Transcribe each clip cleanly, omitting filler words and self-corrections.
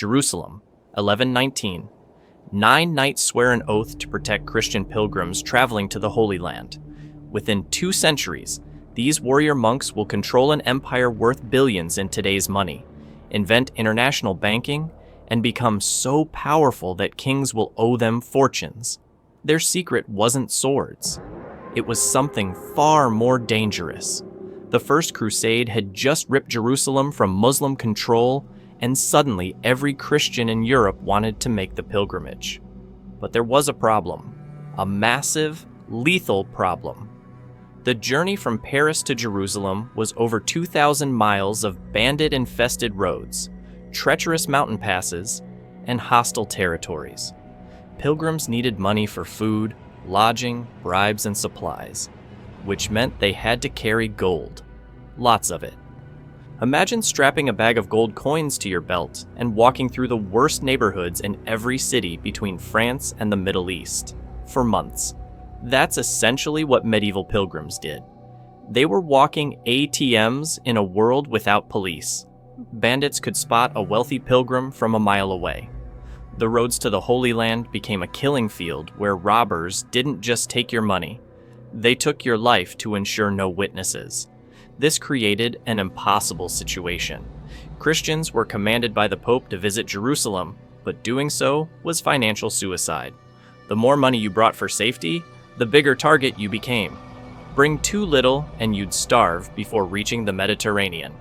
Jerusalem, 1119. 9 knights swear an oath to protect Christian pilgrims traveling to the Holy Land. Within 2 centuries, these warrior monks will control an empire worth billions in today's money, invent international banking, and become so powerful that kings will owe them fortunes. Their secret wasn't swords. It was something far more dangerous. The First Crusade had just ripped Jerusalem from Muslim control, and suddenly every Christian in Europe wanted to make the pilgrimage. But there was a problem. A massive, lethal problem. The journey from Paris to Jerusalem was over 2,000 miles of bandit-infested roads, treacherous mountain passes, and hostile territories. Pilgrims needed money for food, lodging, bribes, and supplies, which meant they had to carry gold. Lots of it. Imagine strapping a bag of gold coins to your belt and walking through the worst neighborhoods in every city between France and the Middle East for months. That's essentially what medieval pilgrims did. They were walking ATMs in a world without police. Bandits could spot a wealthy pilgrim from a mile away. The roads to the Holy Land became a killing field where robbers didn't just take your money. They took your life to ensure no witnesses. This created an impossible situation. Christians were commanded by the Pope to visit Jerusalem, but doing so was financial suicide. The more money you brought for safety, the bigger target you became. Bring too little and you'd starve before reaching the Mediterranean.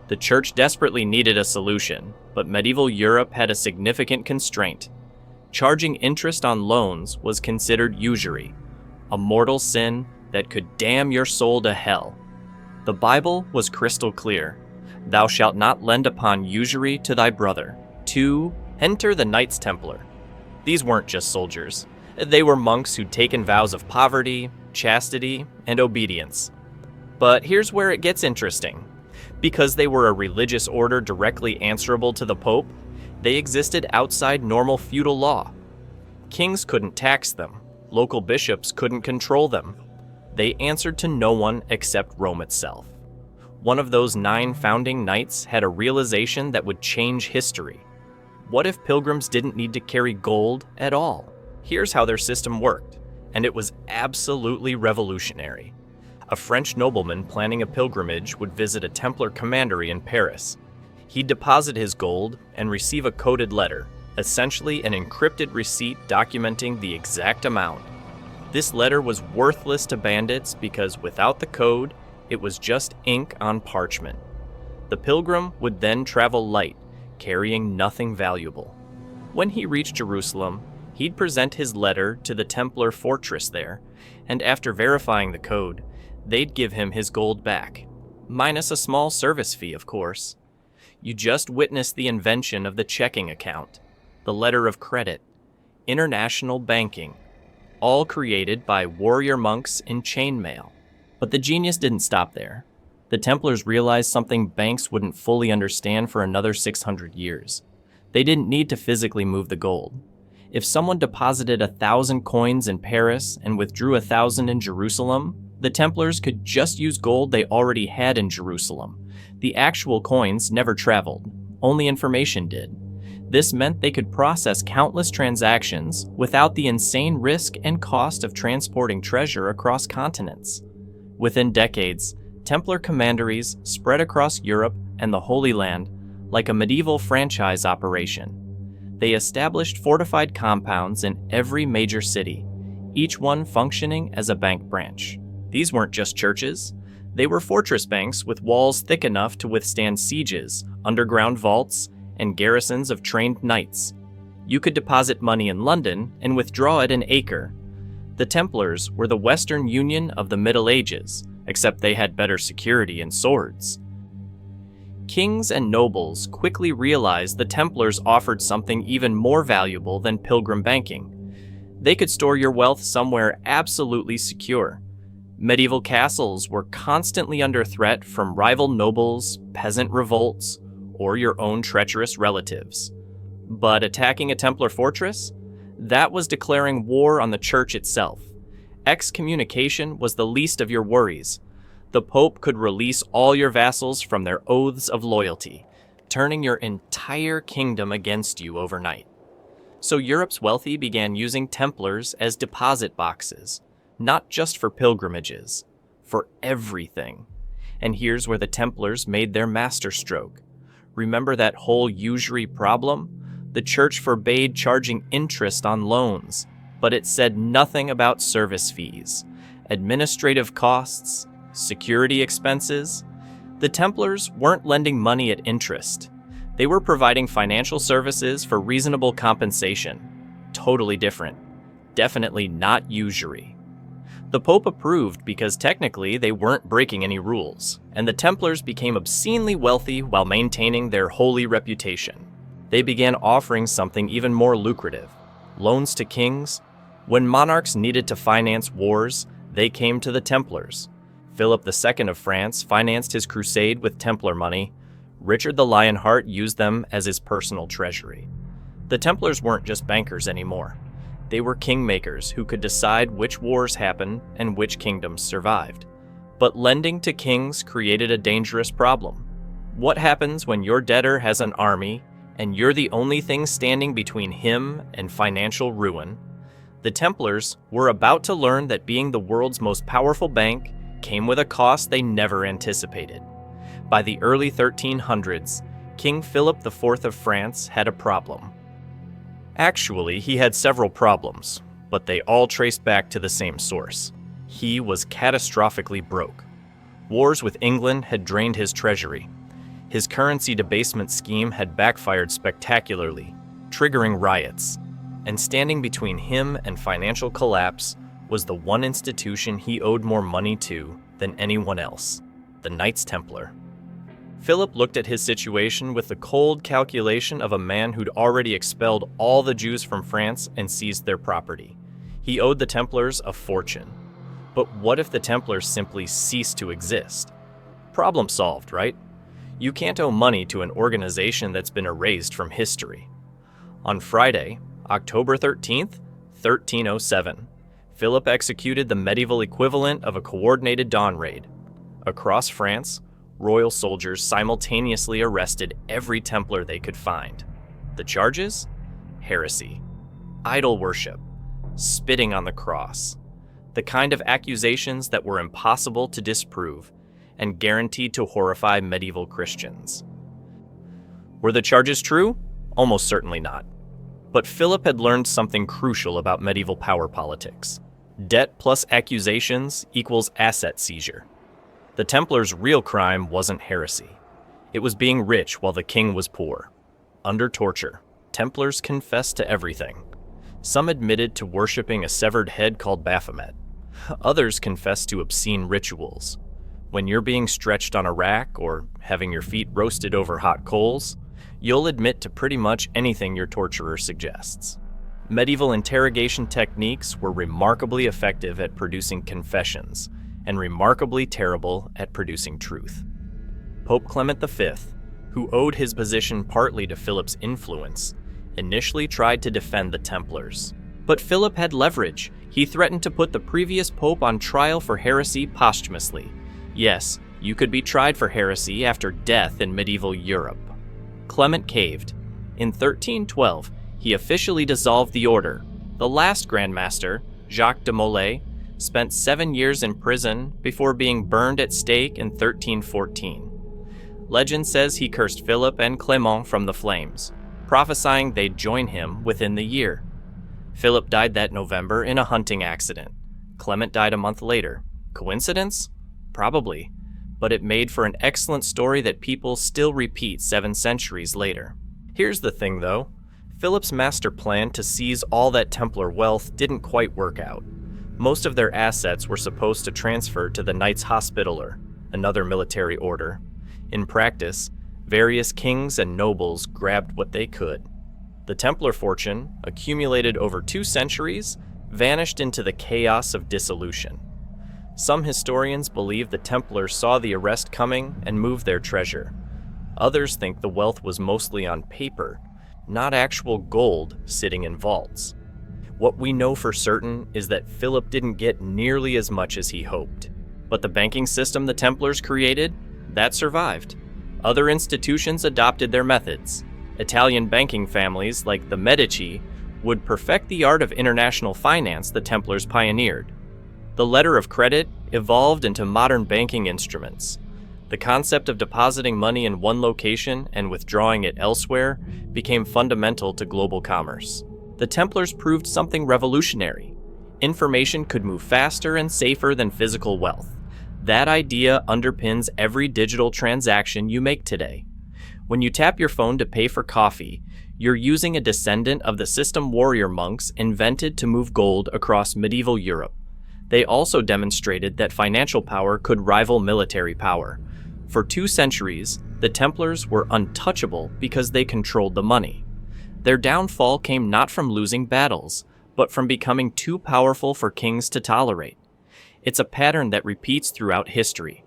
The church desperately needed a solution, but medieval Europe had a significant constraint. Charging interest on loans was considered usury, a mortal sin that could damn your soul to hell. The Bible was crystal clear. Thou shalt not lend upon usury to thy brother. 2. Enter the Knights Templar. These weren't just soldiers. They were monks who'd taken vows of poverty, chastity, and obedience. But here's where it gets interesting. Because they were a religious order directly answerable to the Pope, they existed outside normal feudal law. Kings couldn't tax them. Local bishops couldn't control them. They answered to no one except Rome itself. One of those 9 founding knights had a realization that would change history. What if pilgrims didn't need to carry gold at all? Here's how their system worked, and it was absolutely revolutionary. A French nobleman planning a pilgrimage would visit a Templar commandery in Paris. He'd deposit his gold and receive a coded letter, essentially an encrypted receipt documenting the exact amount. This letter was worthless to bandits because without the code, it was just ink on parchment. The pilgrim would then travel light, carrying nothing valuable. When he reached Jerusalem, he'd present his letter to the Templar fortress there, and after verifying the code, they'd give him his gold back, minus a small service fee, of course. You just witnessed the invention of the checking account, the letter of credit, international banking, all created by warrior monks in chainmail. But the genius didn't stop there. The Templars realized something banks wouldn't fully understand for another 600 years. They didn't need to physically move the gold. If someone deposited 1,000 coins in Paris and withdrew 1,000 in Jerusalem, the Templars could just use gold they already had in Jerusalem. The actual coins never traveled, only information did. This meant they could process countless transactions without the insane risk and cost of transporting treasure across continents. Within decades, Templar commanderies spread across Europe and the Holy Land like a medieval franchise operation. They established fortified compounds in every major city, each one functioning as a bank branch. These weren't just churches. They were fortress banks with walls thick enough to withstand sieges, underground vaults, and garrisons of trained knights. You could deposit money in London and withdraw it in Acre. The Templars were the Western Union of the Middle Ages, except they had better security and swords. Kings and nobles quickly realized the Templars offered something even more valuable than pilgrim banking. They could store your wealth somewhere absolutely secure. Medieval castles were constantly under threat from rival nobles, peasant revolts, or your own treacherous relatives. But attacking a Templar fortress? That was declaring war on the church itself. Excommunication was the least of your worries. The Pope could release all your vassals from their oaths of loyalty. turning your entire kingdom against you overnight. So Europe's wealthy began using Templars as deposit boxes, not just for pilgrimages, for everything. And here's where the Templars made their masterstroke. Remember that whole usury problem? The church forbade charging interest on loans, but it said nothing about service fees, administrative costs, security expenses. The Templars weren't lending money at interest. They were providing financial services for reasonable compensation. Totally different. Definitely not usury. The Pope approved because technically they weren't breaking any rules, and the Templars became obscenely wealthy while maintaining their holy reputation. They began offering something even more lucrative: loans to kings. When monarchs needed to finance wars, they came to the Templars. Philip II of France financed his crusade with Templar money. Richard the Lionheart used them as his personal treasury. The Templars weren't just bankers anymore. They were kingmakers who could decide which wars happened and which kingdoms survived. But lending to kings created a dangerous problem. What happens when your debtor has an army and you're the only thing standing between him and financial ruin? The Templars were about to learn that being the world's most powerful bank came with a cost they never anticipated. By the early 1300s, King Philip IV of France had a problem. Actually, he had several problems, but they all traced back to the same source. He was catastrophically broke. Wars with England had drained his treasury. His currency debasement scheme had backfired spectacularly, triggering riots. And standing between him and financial collapse was the one institution he owed more money to than anyone else: the Knights Templar. Philip looked at his situation with the cold calculation of a man who'd already expelled all the Jews from France and seized their property. He owed the Templars a fortune. But what if the Templars simply ceased to exist? Problem solved, right? You can't owe money to an organization that's been erased from history. On Friday, October 13th, 1307, Philip executed the medieval equivalent of a coordinated dawn raid. Across France, royal soldiers simultaneously arrested every Templar they could find. The charges? Heresy, idol worship, spitting on the cross. The kind of accusations that were impossible to disprove and guaranteed to horrify medieval Christians. Were the charges true? Almost certainly not. But Philip had learned something crucial about medieval power politics. Debt plus accusations equals asset seizure. The Templars' real crime wasn't heresy. It was being rich while the king was poor. Under torture, Templars confessed to everything. Some admitted to worshipping a severed head called Baphomet. Others confessed to obscene rituals. When you're being stretched on a rack or having your feet roasted over hot coals, you'll admit to pretty much anything your torturer suggests. Medieval interrogation techniques were remarkably effective at producing confessions and remarkably terrible at producing truth. Pope Clement V, who owed his position partly to Philip's influence, initially tried to defend the Templars. But Philip had leverage. He threatened to put the previous pope on trial for heresy posthumously. Yes, you could be tried for heresy after death in medieval Europe. Clement caved. In 1312, he officially dissolved the order. The last Grand Master, Jacques de Molay, spent 7 years in prison before being burned at stake in 1314. Legend says he cursed Philip and Clement from the flames, prophesying they'd join him within the year. Philip died that November in a hunting accident. Clement died a month later. Coincidence? Probably. But it made for an excellent story that people still repeat 7 centuries later. Here's the thing, though. Philip's master plan to seize all that Templar wealth didn't quite work out. Most of their assets were supposed to transfer to the Knights Hospitaller, another military order. In practice, various kings and nobles grabbed what they could. The Templar fortune, accumulated over 2 centuries, vanished into the chaos of dissolution. Some historians believe the Templars saw the arrest coming and moved their treasure. Others think the wealth was mostly on paper, not actual gold sitting in vaults. What we know for certain is that Philip didn't get nearly as much as he hoped. But the banking system the Templars created, that survived. Other institutions adopted their methods. Italian banking families like the Medici would perfect the art of international finance the Templars pioneered. The letter of credit evolved into modern banking instruments. The concept of depositing money in one location and withdrawing it elsewhere became fundamental to global commerce. The Templars proved something revolutionary. Information could move faster and safer than physical wealth. That idea underpins every digital transaction you make today. When you tap your phone to pay for coffee, you're using a descendant of the system warrior monks invented to move gold across medieval Europe. They also demonstrated that financial power could rival military power. For 2 centuries, the Templars were untouchable because they controlled the money. Their downfall came not from losing battles, but from becoming too powerful for kings to tolerate. It's a pattern that repeats throughout history.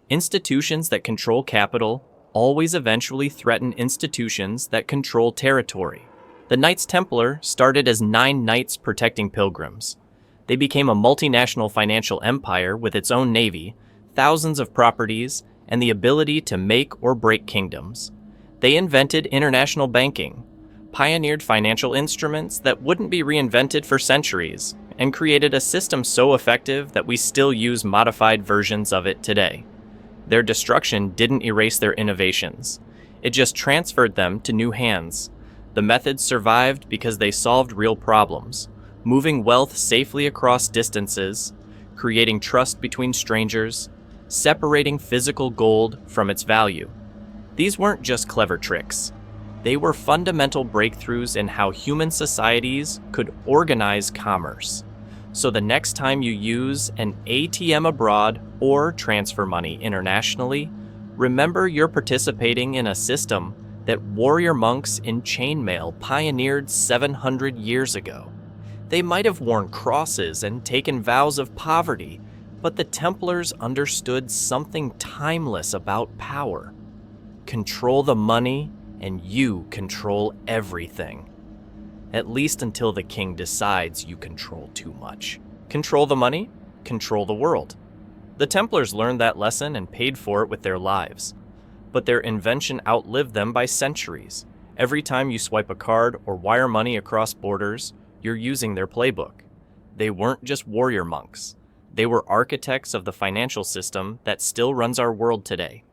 Institutions that control capital always eventually threaten institutions that control territory. The Knights Templar started as 9 knights protecting pilgrims. They became a multinational financial empire with its own navy, thousands of properties, and the ability to make or break kingdoms. They invented international banking, pioneered financial instruments that wouldn't be reinvented for centuries, and created a system so effective that we still use modified versions of it today. Their destruction didn't erase their innovations. It just transferred them to new hands. The methods survived because they solved real problems, moving wealth safely across distances, creating trust between strangers, separating physical gold from its value. These weren't just clever tricks. They were fundamental breakthroughs in how human societies could organize commerce. So the next time you use an ATM abroad or transfer money internationally, remember you're participating in a system that warrior monks in chainmail pioneered 700 years ago. They might have worn crosses and taken vows of poverty, but the Templars understood something timeless about power. Control the money, and you control everything. At least until the king decides you control too much. Control the money, control the world. The Templars learned that lesson and paid for it with their lives. But their invention outlived them by centuries. Every time you swipe a card or wire money across borders, you're using their playbook. They weren't just warrior monks. They were architects of the financial system that still runs our world today.